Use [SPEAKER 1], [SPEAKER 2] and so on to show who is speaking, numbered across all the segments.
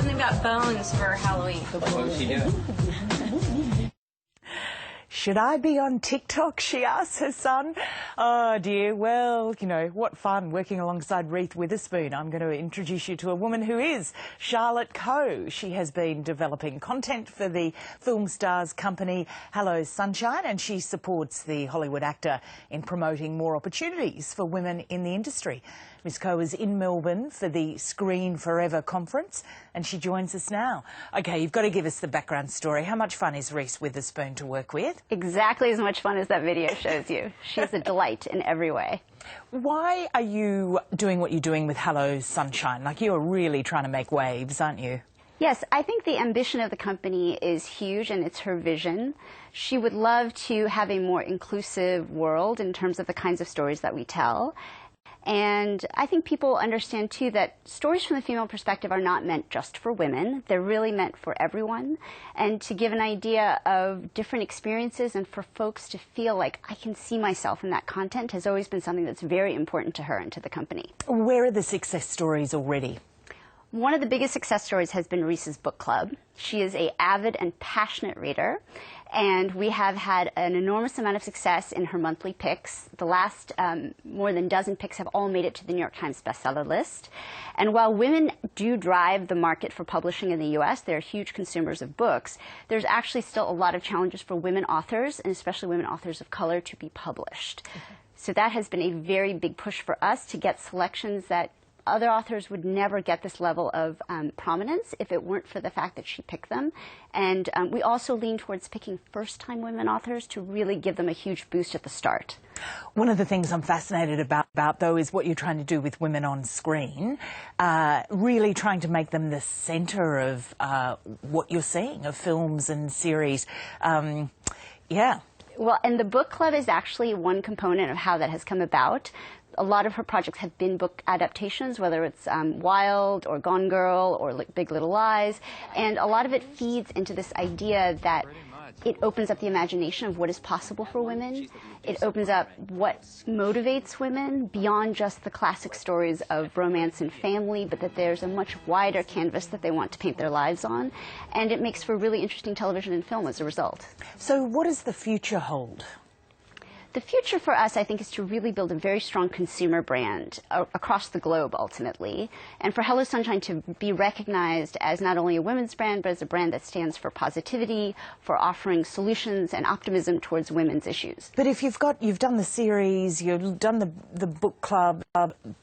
[SPEAKER 1] something about bones for Halloween.
[SPEAKER 2] What was she doing?
[SPEAKER 3] Should I be on TikTok, she asks her son. Oh dear, well, you know, what fun working alongside Reese Witherspoon. I'm going to introduce you to a woman who is Charlotte Koh. She has been developing content for the film stars company Hello Sunshine, and she supports the Hollywood actor in promoting more opportunities for women in the industry. Ms Koh is in Melbourne for the Screen Forever conference, and she joins us now. OK, you've got to give us the background story. How much fun is Reese Witherspoon to work with?
[SPEAKER 4] Exactly as much fun as that video shows you. She's a delight in every way.
[SPEAKER 3] Why are you doing what you're doing with Hello Sunshine? Like, you're really trying to make waves, aren't you?
[SPEAKER 4] Yes, I think the ambition of the company is huge, and it's her vision. She would love to have a more inclusive world in terms of the kinds of stories that we tell. And I think people understand, too, that stories from the female perspective are not meant just for women. They're really meant for everyone. And to give an idea of different experiences and for folks to feel like I can see myself in that content has always been something that's very important to her and to the company.
[SPEAKER 3] Where are the success stories already?
[SPEAKER 4] One of the biggest success stories has been Reese's book club. She is an avid and passionate reader, and we have had an enormous amount of success in her monthly picks. The last more than a dozen picks have all made it to the New York Times bestseller list. And while women do drive the market for publishing in the U.S., they're huge consumers of books, there's actually still a lot of challenges for women authors, and especially women authors of color, to be published. So that has been a very big push for us to get selections that other authors would never get this level of prominence if it weren't for the fact that she picked them. And we also lean towards picking first-time women authors to really give them a huge boost at the start.
[SPEAKER 3] One of the things I'm fascinated about, though, is what you're trying to do with women on screen, really trying to make them the centre of what you're seeing, of films and series. Yeah.
[SPEAKER 4] Well, and the book club is actually one component of how that has come about. A lot of her projects have been book adaptations, whether it's Wild or Gone Girl or Big Little Lies, and a lot of it feeds into this idea that it opens up the imagination of what is possible for women. It opens up what motivates women beyond just the classic stories of romance and family, but that there's a much wider canvas that they want to paint their lives on, and it makes for really interesting television and film as a result.
[SPEAKER 3] So what does the future hold?
[SPEAKER 4] The future for us, I think, is to really build a very strong consumer brand across the globe, ultimately, and for Hello Sunshine to be recognized as not only a women's brand, but as a brand that stands for positivity, for offering solutions and optimism towards women's issues.
[SPEAKER 3] But if you've done the series, you've done the book club,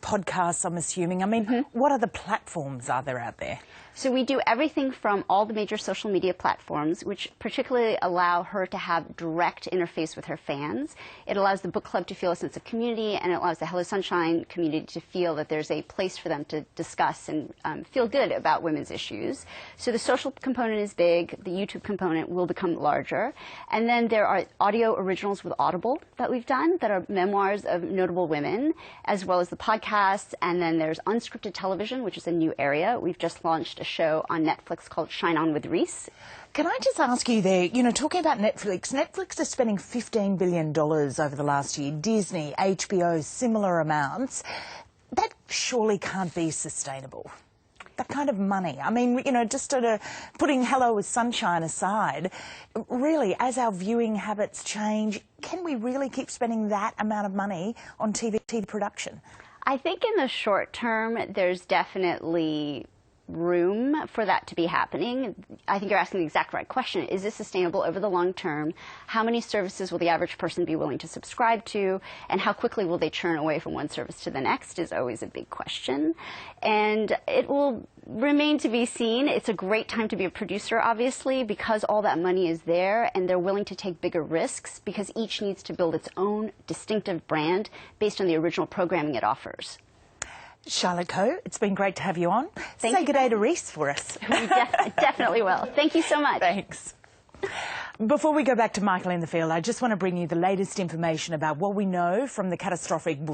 [SPEAKER 3] podcasts, I'm assuming. I mean, what other platforms are there out there?
[SPEAKER 4] So we do everything from all the major social media platforms, which particularly allow her to have direct interface with her fans. It allows the book club to feel a sense of community, and it allows the Hello Sunshine community to feel that there's a place for them to discuss and feel good about women's issues. So the social component is big. The YouTube component will become larger. And then there are audio originals with Audible that we've done that are memoirs of notable women, as well as the podcasts. And then there's unscripted television, which is a new area. We've just launched a show on Netflix called Shine On with Reese.
[SPEAKER 3] Can I just ask you there, you know, talking about Netflix, Netflix is spending $15 billion over the last year. Disney, HBO, similar amounts. That surely can't be sustainable. That kind of money. I mean, you know, just putting Hello with Sunshine aside, really, as our viewing habits change, can we really keep spending that amount of money on TV production?
[SPEAKER 4] I think in the short term, there's definitely room for that to be happening. I think you're asking the exact right question. Is this sustainable over the long term? How many services will the average person be willing to subscribe to? And how quickly will they churn away from one service to the next is always a big question. And it will remain to be seen. It's a great time to be a producer, obviously, because all that money is there and they're willing to take bigger risks because each needs to build its own distinctive brand based on the original programming it offers.
[SPEAKER 3] Charlotte Koh, it's been great to have you on. Say good day to Reese for us.
[SPEAKER 4] We definitely will. Thank you so much.
[SPEAKER 3] Thanks. Before we go back to Michael in the field, I just want to bring you the latest information about what we know from the catastrophic